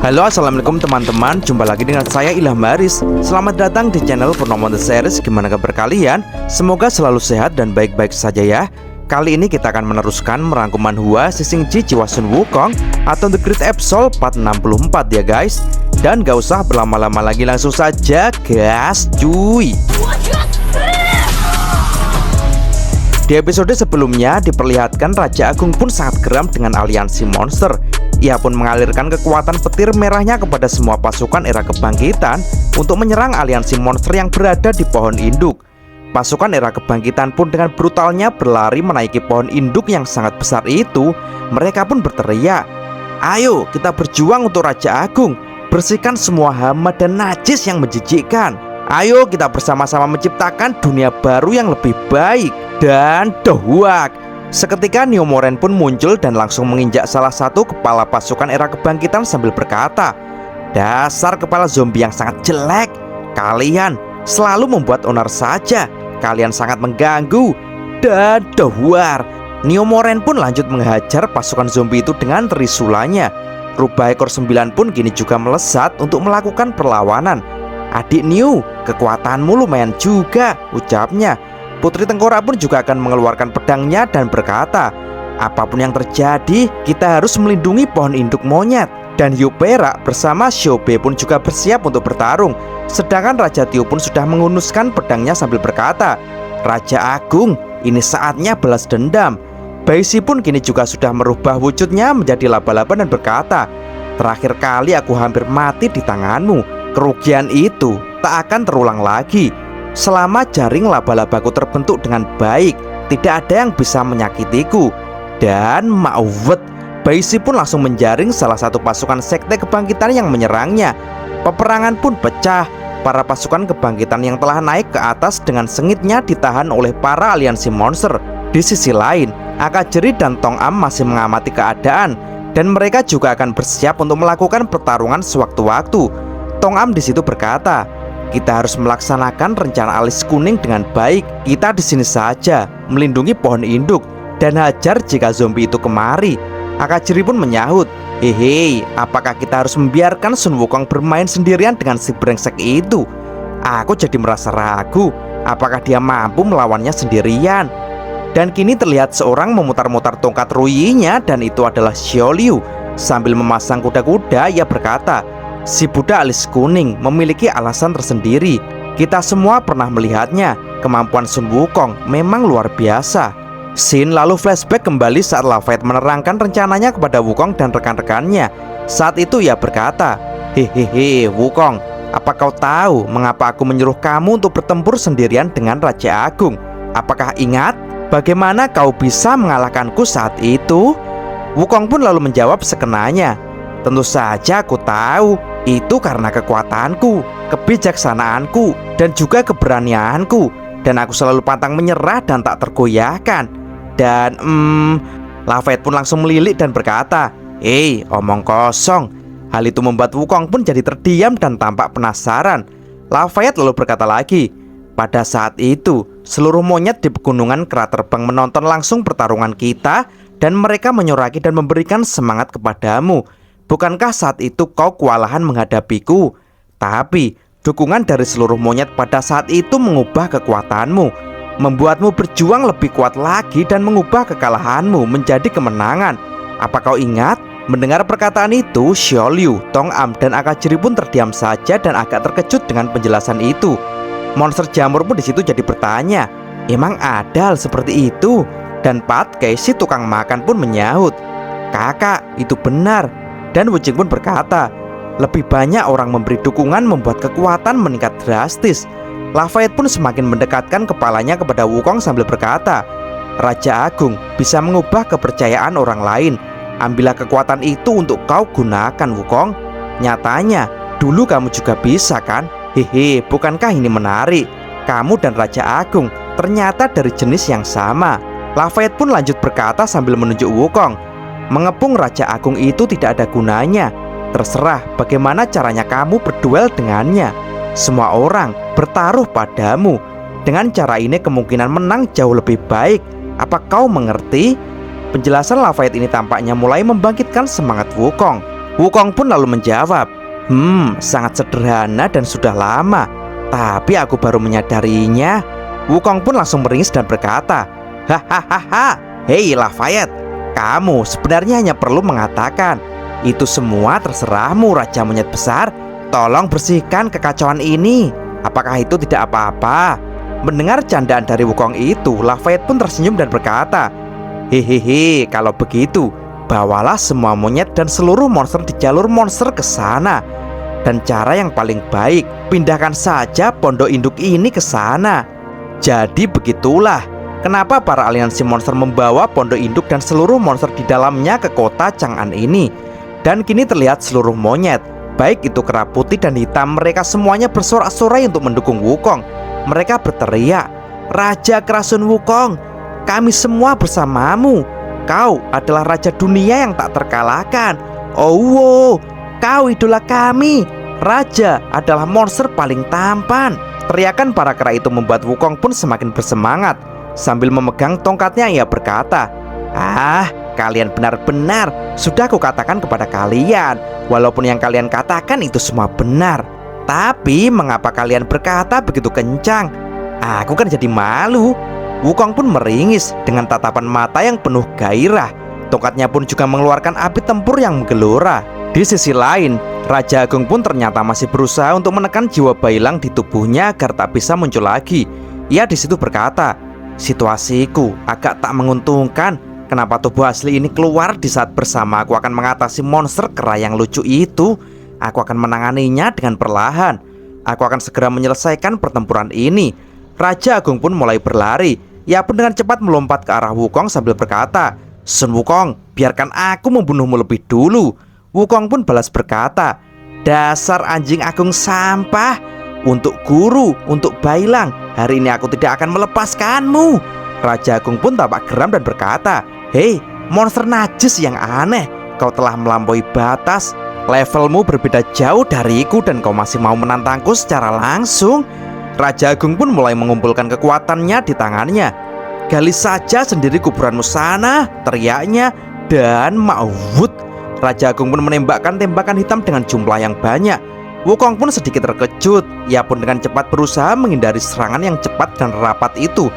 Halo, assalamualaikum teman-teman. Jumpa lagi dengan saya Ilham Haris. Selamat datang di channel Purnomo The Series. Gimana kabar kalian? Semoga selalu sehat dan baik-baik saja ya. Kali ini kita akan meneruskan merangkum manhwa Sisingji Jiwa Sun Wukong atau The Great Episode Part 64 ya guys. Dan gak usah berlama-lama lagi, langsung saja gas cuy. Di episode sebelumnya diperlihatkan Raja Agung pun sangat geram dengan aliansi monster. Ia pun mengalirkan kekuatan petir merahnya kepada semua pasukan era kebangkitan untuk menyerang aliansi monster yang berada di pohon induk. Pasukan era kebangkitan pun dengan brutalnya berlari menaiki pohon induk yang sangat besar itu. Mereka pun berteriak, "Ayo kita berjuang untuk Raja Agung, bersihkan semua hama dan najis yang menjijikkan. Ayo kita bersama-sama menciptakan dunia baru yang lebih baik." Dan dohuak, seketika Neomoren pun muncul dan langsung menginjak salah satu kepala pasukan era kebangkitan sambil berkata, "Dasar kepala zombie yang sangat jelek. Kalian selalu membuat onar saja. Kalian sangat mengganggu." Dan dohuar, Neomoren pun lanjut menghajar pasukan zombie itu dengan trisulanya. Rubah ekor 9 pun kini juga melesat untuk melakukan perlawanan. "Adik Neo, kekuatanmu lumayan juga," ucapnya. Putri Tengkorak pun juga akan mengeluarkan pedangnya dan berkata, "Apapun yang terjadi, kita harus melindungi pohon induk monyet." Dan Hiu Perak bersama Xiaobe pun juga bersiap untuk bertarung. Sedangkan Raja Tiu pun sudah menghunuskan pedangnya sambil berkata, "Raja Agung, ini saatnya balas dendam." Baishi pun kini juga sudah merubah wujudnya menjadi laba-laba dan berkata, "Terakhir kali aku hampir mati di tanganmu. Kerugian itu tak akan terulang lagi. Selama jaring laba-labaku terbentuk dengan baik, tidak ada yang bisa menyakitiku." Dan mauwet, Baishi pun langsung menjaring salah satu pasukan sekte kebangkitan yang menyerangnya. Peperangan pun pecah. Para pasukan kebangkitan yang telah naik ke atas dengan sengitnya ditahan oleh para aliansi monster. Di sisi lain, Akajeri dan Tong Am masih mengamati keadaan, dan mereka juga akan bersiap untuk melakukan pertarungan sewaktu-waktu. Tong Am di situ berkata, "Kita harus melaksanakan rencana alis kuning dengan baik. Kita di sini saja, melindungi pohon induk dan hajar jika zombie itu kemari." Akajeri pun menyahut, "Hehe, apakah kita harus membiarkan Sun Wukong bermain sendirian dengan si brengsek itu? Aku jadi merasa ragu, apakah dia mampu melawannya sendirian." Dan kini terlihat seorang memutar-mutar tongkat ruyinya, dan itu adalah Xiao Liu. Sambil memasang kuda-kuda, ia berkata, "Si budak alis kuning memiliki alasan tersendiri. Kita semua pernah melihatnya. Kemampuan Sun Wukong memang luar biasa." Scene lalu flashback kembali saat Lafayette menerangkan rencananya kepada Wukong dan rekan-rekannya. Saat itu ia berkata, "Hehehe Wukong, apa kau tahu mengapa aku menyuruh kamu untuk bertempur sendirian dengan Raja Agung? Apakah ingat bagaimana kau bisa mengalahkanku saat itu?" Wukong pun lalu menjawab sekenanya, "Tentu saja aku tahu. Itu karena kekuatanku, kebijaksanaanku, dan juga keberanianku. Dan aku selalu pantang menyerah dan tak tergoyahkan." Dan Lafayette pun langsung melilik dan berkata, "Hei, omong kosong." Hal itu membuat Wukong pun jadi terdiam dan tampak penasaran. Lafayette lalu berkata lagi, "Pada saat itu, seluruh monyet di pegunungan Kera Terbang menonton langsung pertarungan kita, dan mereka menyoraki dan memberikan semangat kepadamu. Bukankah saat itu kau kewalahan menghadapiku? Tapi dukungan dari seluruh monyet pada saat itu mengubah kekuatanmu, membuatmu berjuang lebih kuat lagi dan mengubah kekalahanmu menjadi kemenangan. Apa kau ingat?" Mendengar perkataan itu, Xiao Liu, Tong Am, dan Akajeri pun terdiam saja dan agak terkejut dengan penjelasan itu. Monster jamur pun di situ jadi bertanya, "Emang ada hal seperti itu?" Dan Pat Kei, si tukang makan, pun menyahut, "Kakak, itu benar." Dan Wuching pun berkata, "Lebih banyak orang memberi dukungan membuat kekuatan meningkat drastis." Lafayette pun semakin mendekatkan kepalanya kepada Wukong sambil berkata, "Raja Agung bisa mengubah kepercayaan orang lain. Ambillah kekuatan itu untuk kau gunakan, Wukong. Nyatanya, dulu kamu juga bisa kan? Hehe, bukankah ini menarik? Kamu dan Raja Agung ternyata dari jenis yang sama." Lafayette pun lanjut berkata sambil menunjuk Wukong, "Mengepung Raja Agung itu tidak ada gunanya. Terserah bagaimana caranya kamu berduel dengannya. Semua orang bertaruh padamu. Dengan cara ini kemungkinan menang jauh lebih baik. Apa kau mengerti?" Penjelasan Lafayette ini tampaknya mulai membangkitkan semangat Wukong. Wukong pun lalu menjawab, sangat sederhana dan sudah lama, tapi aku baru menyadarinya. Wukong pun langsung meringis dan berkata, hahaha, hei Lafayette, kamu sebenarnya hanya perlu mengatakan, itu semua terserahmu Raja Monyet Besar. Tolong bersihkan kekacauan ini. Apakah itu tidak apa-apa? Mendengar candaan dari Wukong itu, Lafayette pun tersenyum dan berkata, hehehe, kalau begitu, bawalah semua monyet dan seluruh monster di jalur monster ke sana. Dan cara yang paling baik, pindahkan saja pondok induk ini ke sana. Jadi begitulah kenapa para aliansi monster membawa pondok induk dan seluruh monster di dalamnya ke kota Chang'an ini. Dan kini terlihat seluruh monyet, baik itu kera putih dan hitam, mereka semuanya bersorak-sorai untuk mendukung Wukong. Mereka berteriak, Raja Kerasun Wukong, kami semua bersamamu. Kau adalah raja dunia yang tak terkalahkan. Oh wow, kau idola kami. Raja adalah monster paling tampan. Teriakan para kera itu membuat Wukong pun semakin bersemangat. Sambil memegang tongkatnya ia berkata, kalian benar-benar, sudah aku katakan kepada kalian, walaupun yang kalian katakan itu semua benar. Tapi mengapa kalian berkata begitu kencang? Aku kan jadi malu. Wukong pun meringis dengan tatapan mata yang penuh gairah. Tongkatnya pun juga mengeluarkan api tempur yang menggelora. Di sisi lain, Raja Agung pun ternyata masih berusaha untuk menekan jiwa bailang di tubuhnya agar tak bisa muncul lagi. Ia di situ berkata, situasiku agak tak menguntungkan. Kenapa tubuh asli ini keluar di saat bersama aku akan mengatasi monster kera yang lucu itu? Aku akan menanganinya dengan perlahan. Aku akan segera menyelesaikan pertempuran ini. Raja Agung pun mulai berlari. Ia pun dengan cepat melompat ke arah Wukong sambil berkata, Sun Wukong, biarkan aku membunuhmu lebih dulu. Wukong pun balas berkata, dasar anjing agung sampah. Untuk guru, untuk bailang, hari ini aku tidak akan melepaskanmu. Raja Agung pun tampak geram dan berkata, hei, monster najis yang aneh, kau telah melampaui batas. Levelmu berbeda jauh dariku dan kau masih mau menantangku secara langsung. Raja Agung pun mulai mengumpulkan kekuatannya di tangannya. Gali saja sendiri kuburanmu sana, teriaknya, dan maut. Raja Agung pun menembakkan tembakan hitam dengan jumlah yang banyak. Wukong pun sedikit terkejut. Ia pun dengan cepat berusaha menghindari serangan yang cepat dan rapat itu.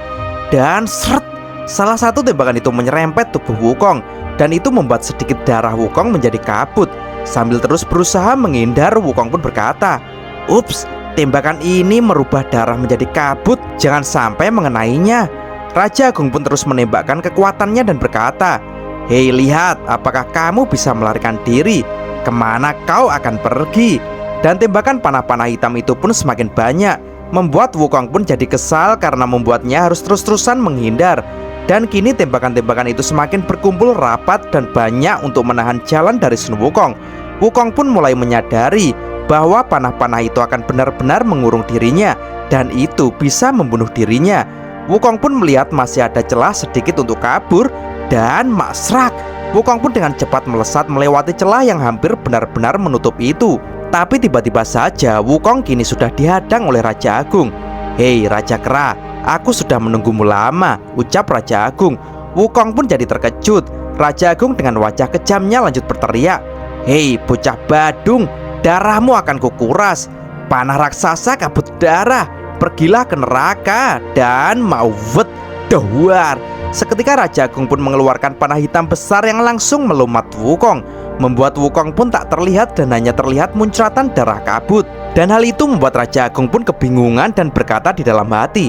Dan seret, salah satu tembakan itu menyerempet tubuh Wukong, dan itu membuat sedikit darah Wukong menjadi kabut. Sambil terus berusaha menghindar, Wukong pun berkata, ups, tembakan ini merubah darah menjadi kabut, jangan sampai mengenainya. Raja Agung pun terus menembakkan kekuatannya dan berkata, hei lihat, apakah kamu bisa melarikan diri? Kemana kau akan pergi? Dan tembakan panah-panah hitam itu pun semakin banyak, membuat Wukong pun jadi kesal karena membuatnya harus terus-terusan menghindar. Dan kini tembakan-tembakan itu semakin berkumpul rapat dan banyak untuk menahan jalan dari Sun Wukong. Wukong pun mulai menyadari bahwa panah-panah itu akan benar-benar mengurung dirinya, dan itu bisa membunuh dirinya. Wukong pun melihat masih ada celah sedikit untuk kabur, dan maksrak, Wukong pun dengan cepat melesat melewati celah yang hampir benar-benar menutup itu. Tapi tiba-tiba saja Wukong kini sudah dihadang oleh Raja Agung. Hei Raja Kera, aku sudah menunggumu lama, ucap Raja Agung. Wukong pun jadi terkejut. Raja Agung dengan wajah kejamnya lanjut berteriak, hei bocah badung, darahmu akan kukuras. Panah raksasa kabut darah, pergilah ke neraka dan mauvet dawar. Seketika Raja Agung pun mengeluarkan panah hitam besar yang langsung melumat Wukong, membuat Wukong pun tak terlihat dan hanya terlihat muncratan darah kabut. Dan hal itu membuat Raja Agung pun kebingungan dan berkata di dalam hati,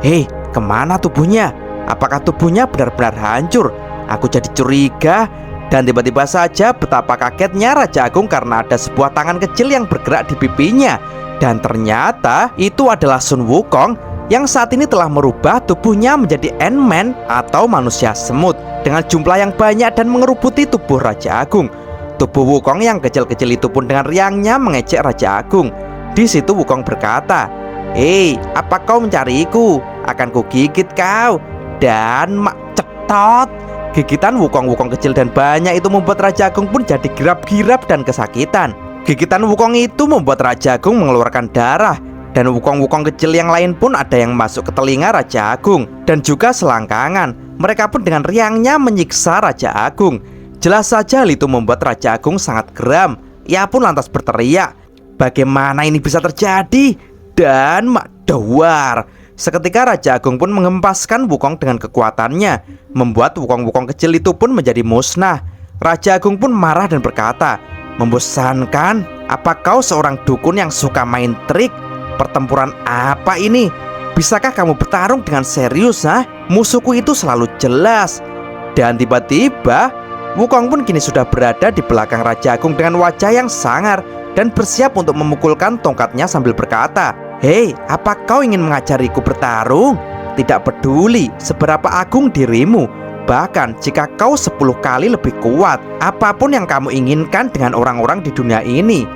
hei, kemana tubuhnya? Apakah tubuhnya benar-benar hancur? Aku jadi curiga. Dan tiba-tiba saja betapa kagetnya Raja Agung karena ada sebuah tangan kecil yang bergerak di pipinya. Dan ternyata itu adalah Sun Wukong yang saat ini telah merubah tubuhnya menjadi Ant-Man atau manusia semut dengan jumlah yang banyak dan mengerubuti tubuh Raja Agung. Tubuh Wukong yang kecil-kecil itu pun dengan riangnya mengejek Raja Agung. Di situ Wukong berkata, hei, apa kau mencariku? Akan kugigit kau. Dan mak cetot. Gigitan Wukong-Wukong kecil dan banyak itu membuat Raja Agung pun jadi girap-girap dan kesakitan. Gigitan Wukong itu membuat Raja Agung mengeluarkan darah. Dan Wukong-Wukong kecil yang lain pun ada yang masuk ke telinga Raja Agung dan juga selangkangan. Mereka pun dengan riangnya menyiksa Raja Agung. Jelas saja hal itu membuat Raja Agung sangat geram. Ia pun lantas berteriak, "Bagaimana ini bisa terjadi?" Dan mak dawar. Seketika Raja Agung pun menghempaskan Wukong dengan kekuatannya, membuat wukong-wukong kecil itu pun menjadi musnah. Raja Agung pun marah dan berkata, "Membosankan? Apa kau seorang dukun yang suka main trik? Pertempuran apa ini? Bisakah kamu bertarung dengan serius, ha? Musuhku itu selalu jelas." Dan tiba-tiba Wukong pun kini sudah berada di belakang Raja Agung dengan wajah yang sangar dan bersiap untuk memukulkan tongkatnya sambil berkata, "Hei, apa kau ingin mengajariku bertarung? Tidak peduli seberapa agung dirimu, bahkan jika kau 10 kali lebih kuat, apapun yang kamu inginkan dengan orang-orang di dunia ini,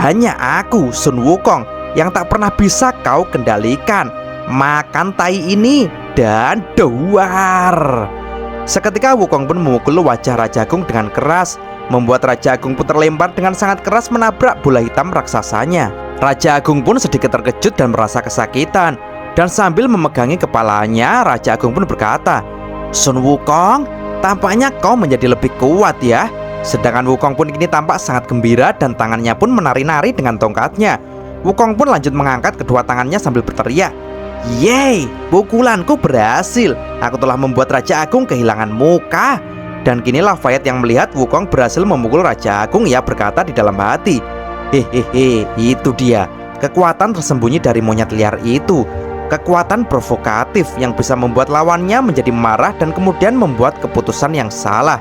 hanya aku, Sun Wukong, yang tak pernah bisa kau kendalikan. Makan tai ini dan duar." Seketika Wukong pun memukul wajah Raja Agung dengan keras, membuat Raja Agung pun terlempar dengan sangat keras menabrak bola hitam raksasanya. Raja Agung pun sedikit terkejut dan merasa kesakitan. Dan sambil memegangi kepalanya, Raja Agung pun berkata, "Sun Wukong, tampaknya kau menjadi lebih kuat ya." Sedangkan Wukong pun kini tampak sangat gembira dan tangannya pun menari-nari dengan tongkatnya. Wukong pun lanjut mengangkat kedua tangannya sambil berteriak, "Yeay, pukulanku berhasil. Aku telah membuat Raja Agung kehilangan muka." Dan kini Lafayette yang melihat Wukong berhasil memukul Raja Agung, ia berkata di dalam hati, "Hehehe, itu dia, kekuatan tersembunyi dari monyet liar itu. Kekuatan provokatif yang bisa membuat lawannya menjadi marah dan kemudian membuat keputusan yang salah."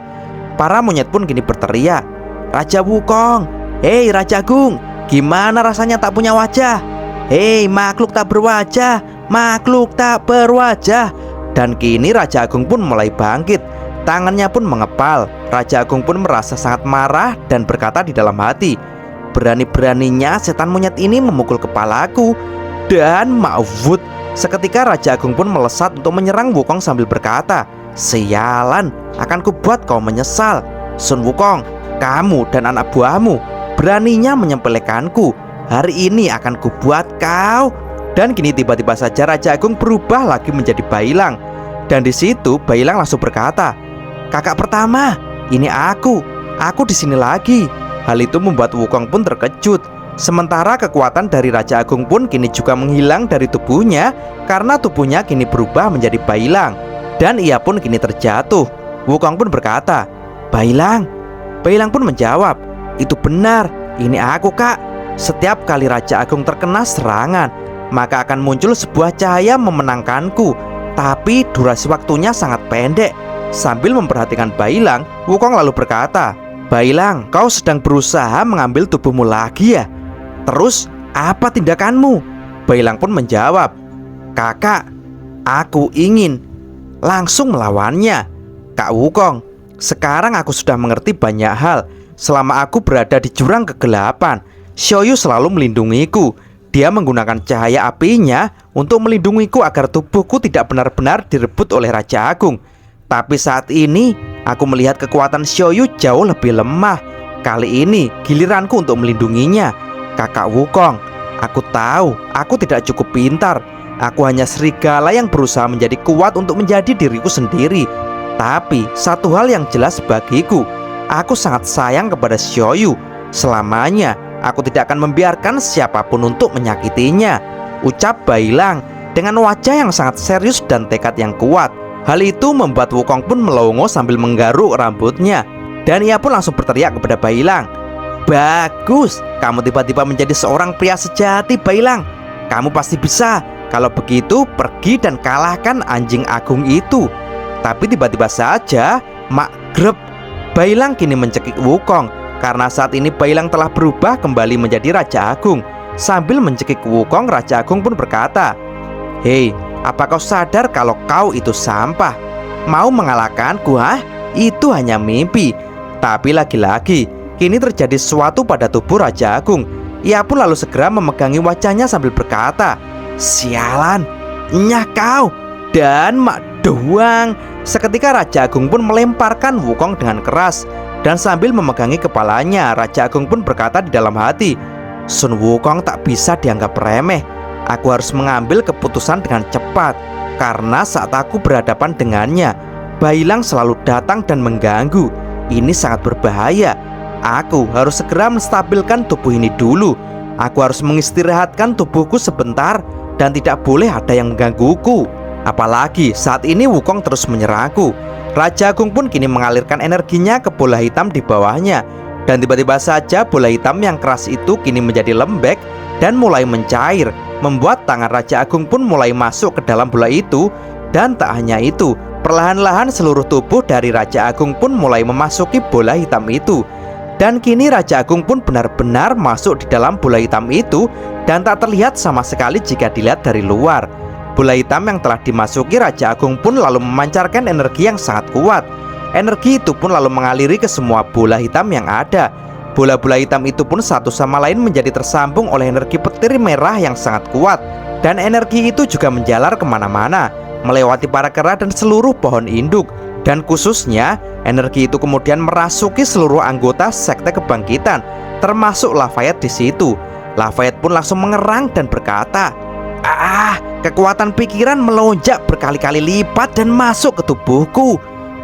Para monyet pun kini berteriak, "Raja Wukong, hei Raja Agung, gimana rasanya tak punya wajah? Hei makhluk tak berwajah, makhluk tak berwajah." Dan kini Raja Agung pun mulai bangkit. Tangannya pun mengepal. Raja Agung pun merasa sangat marah dan berkata di dalam hati, "Berani-beraninya setan monyet ini memukul kepalaku." Dan maafut, seketika Raja Agung pun melesat untuk menyerang Wukong sambil berkata, "Sialan, akan kubuat kau menyesal. Sun Wukong, kamu dan anak buahmu beraninya menyepelekanku. Hari ini akan kubuat kau." Dan kini tiba-tiba saja Raja Agung berubah lagi menjadi Bailang. Dan di situ Bailang langsung berkata, "Kakak pertama, ini aku di sini lagi." Hal itu membuat Wukong pun terkejut. Sementara kekuatan dari Raja Agung pun kini juga menghilang dari tubuhnya, karena tubuhnya kini berubah menjadi Bailang. Dan ia pun kini terjatuh. Wukong pun berkata, "Bailang." Bailang pun menjawab, "Itu benar, ini aku kak. Setiap kali Raja Agung terkena serangan, maka akan muncul sebuah cahaya memenangkanku. Tapi durasi waktunya sangat pendek." Sambil memperhatikan Bailang, Wukong lalu berkata, "Bailang, kau sedang berusaha mengambil tubuhmu lagi ya? Terus apa tindakanmu?" Bailang pun menjawab, "Kakak, aku ingin langsung melawannya. Kak Wukong, sekarang aku sudah mengerti banyak hal. Selama aku berada di jurang kegelapan, Xiaoyu selalu melindungiku. Dia menggunakan cahaya apinya untuk melindungiku agar tubuhku tidak benar-benar direbut oleh Raja Agung. Tapi saat ini aku melihat kekuatan Xiaoyu jauh lebih lemah. Kali ini giliranku untuk melindunginya. Kakak Wukong, aku tahu aku tidak cukup pintar. Aku hanya serigala yang berusaha menjadi kuat untuk menjadi diriku sendiri. Tapi satu hal yang jelas bagiku, aku sangat sayang kepada Xiaoyu. Selamanya aku tidak akan membiarkan siapapun untuk menyakitinya," ucap Bailang dengan wajah yang sangat serius dan tekad yang kuat. Hal itu membuat Wukong pun melongo sambil menggaruk rambutnya. Dan ia pun langsung berteriak kepada Bailang, "Bagus, kamu tiba-tiba menjadi seorang pria sejati Bailang. Kamu pasti bisa. Kalau begitu pergi dan kalahkan anjing agung itu." Tapi tiba-tiba saja mak grep, Bailang kini mencekik Wukong. Karena saat ini Bailang telah berubah kembali menjadi Raja Agung. Sambil mencekik Wukong, Raja Agung pun berkata, "Hei, apa kau sadar kalau kau itu sampah? Mau mengalahkanku, ha? Itu hanya mimpi." Tapi lagi-lagi kini terjadi sesuatu pada tubuh Raja Agung. Ia pun lalu segera memegangi wajahnya sambil berkata, "Sialan, nyah kau." Dan mak doang. Seketika Raja Agung pun melemparkan Wukong dengan keras. Dan sambil memegangi kepalanya, Raja Agung pun berkata di dalam hati, "Sun Wukong tak bisa dianggap remeh. Aku harus mengambil keputusan dengan cepat. Karena saat aku berhadapan dengannya, Bailang selalu datang dan mengganggu. Ini sangat berbahaya. Aku harus segera menstabilkan tubuh ini dulu. Aku harus mengistirahatkan tubuhku sebentar dan tidak boleh ada yang menggangguku. Apalagi saat ini Wukong terus menyerangku. Raja Agung pun kini mengalirkan energinya ke bola hitam di bawahnya. Dan tiba-tiba saja bola hitam yang keras itu kini menjadi lembek dan mulai mencair, membuat tangan Raja Agung pun mulai masuk ke dalam bola itu. Dan tak hanya itu, perlahan-lahan seluruh tubuh dari Raja Agung pun mulai memasuki bola hitam itu. Dan kini Raja Agung pun benar-benar masuk di dalam bola hitam itu dan tak terlihat sama sekali jika dilihat dari luar. Bola hitam yang telah dimasuki Raja Agung pun lalu memancarkan energi yang sangat kuat. Energi itu pun lalu mengaliri ke semua bola hitam yang ada. Bola-bola hitam itu pun satu sama lain menjadi tersambung oleh energi petir merah yang sangat kuat. Dan energi itu juga menjalar kemana-mana, melewati para kera dan seluruh pohon induk. Dan khususnya energi itu kemudian merasuki seluruh anggota sekte kebangkitan, termasuk Lafayette di situ. Lafayette pun langsung mengerang dan berkata, kekuatan pikiran melonjak berkali-kali lipat dan masuk ke tubuhku.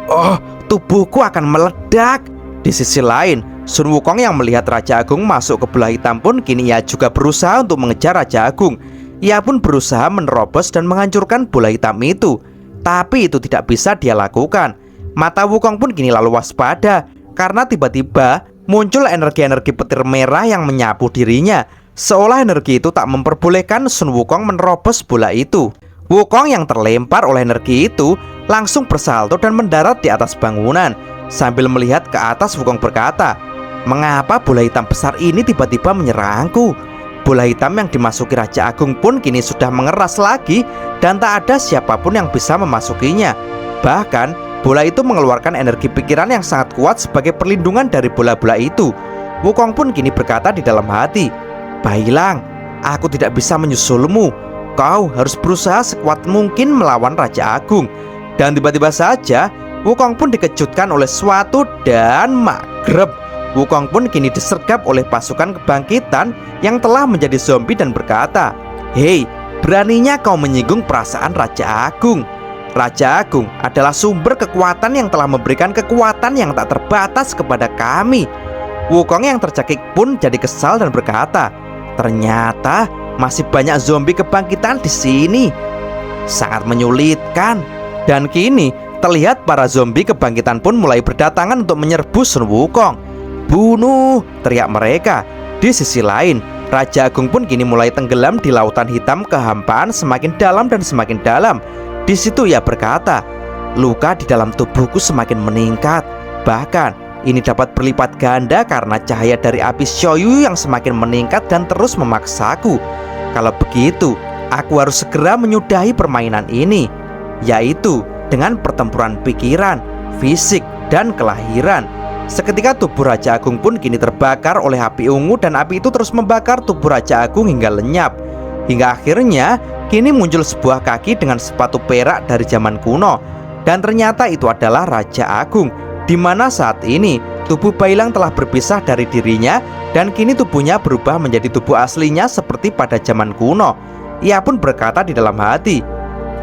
Oh, tubuhku akan meledak. Di sisi lain, Sun Wukong yang melihat Raja Agung masuk ke bola hitam pun kini ia juga berusaha untuk mengejar Raja Agung. Ia pun berusaha menerobos dan menghancurkan bola hitam itu. Tapi itu tidak bisa dia lakukan. Mata Wukong pun kini lalu waspada karena tiba-tiba muncul energi-energi petir merah yang menyapu dirinya, seolah energi itu tak memperbolehkan Sun Wukong menerobos bola itu. Wukong yang terlempar oleh energi itu langsung bersalto dan mendarat di atas bangunan. Sambil melihat ke atas, Wukong berkata, "Mengapa bola hitam besar ini tiba-tiba menyerangku?" Bola hitam yang dimasuki Raja Agung pun kini sudah mengeras lagi dan tak ada siapapun yang bisa memasukinya. Bahkan bola itu mengeluarkan energi pikiran yang sangat kuat sebagai perlindungan dari bola-bola itu. Wukong pun kini berkata di dalam hati, "Bailang, aku tidak bisa menyusulmu. Kau harus berusaha sekuat mungkin melawan Raja Agung." Dan tiba-tiba saja Wukong pun dikejutkan oleh sesuatu dan magreb. Wukong pun kini disergap oleh pasukan kebangkitan yang telah menjadi zombie dan berkata, "Hei, beraninya kau menyinggung perasaan Raja Agung. Raja Agung adalah sumber kekuatan yang telah memberikan kekuatan yang tak terbatas kepada kami." Wukong yang tercekik pun jadi kesal dan berkata, "Ternyata masih banyak zombie kebangkitan di sini. Sangat menyulitkan." Dan kini terlihat para zombie kebangkitan pun mulai berdatangan untuk menyerbu Sun Wukong. "Bunuh!" teriak mereka. Di sisi lain, Raja Agung pun kini mulai tenggelam di lautan hitam kehampaan semakin dalam dan semakin dalam. Di situ ia berkata, "Luka di dalam tubuhku semakin meningkat. Bahkan ini dapat berlipat ganda karena cahaya dari api Shoyu yang semakin meningkat dan terus memaksaku. Kalau begitu, aku harus segera menyudahi permainan ini, yaitu dengan pertempuran pikiran, fisik, dan kelahiran." Seketika tubuh Raja Agung pun kini terbakar oleh api ungu dan api itu terus membakar tubuh Raja Agung hingga lenyap. Hingga akhirnya kini muncul sebuah kaki dengan sepatu perak dari zaman kuno. Dan ternyata itu adalah Raja Agung, di mana saat ini tubuh Bailang telah berpisah dari dirinya dan kini tubuhnya berubah menjadi tubuh aslinya seperti pada zaman kuno. Ia pun berkata di dalam hati,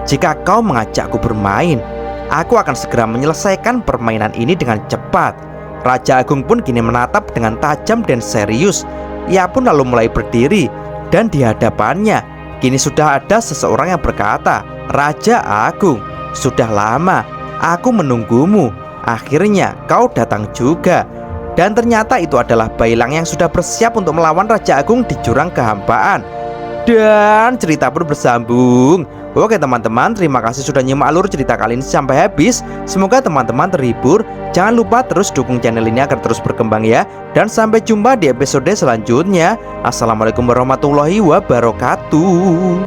"Jika kau mengajakku bermain, aku akan segera menyelesaikan permainan ini dengan cepat." Raja Agung pun kini menatap dengan tajam dan serius. Ia pun lalu mulai berdiri dan di hadapannya kini sudah ada seseorang yang berkata, "Raja Agung, sudah lama aku menunggumu. Akhirnya kau datang juga." Dan ternyata itu adalah Bailang yang sudah bersiap untuk melawan Raja Agung di jurang kehampaan. Dan cerita pun bersambung. Oke teman-teman, terima kasih sudah nyimak alur cerita kali ini sampai habis. Semoga teman-teman terhibur. Jangan lupa terus dukung channel ini agar terus berkembang ya. Dan sampai jumpa di episode selanjutnya. Assalamualaikum warahmatullahi wabarakatuh.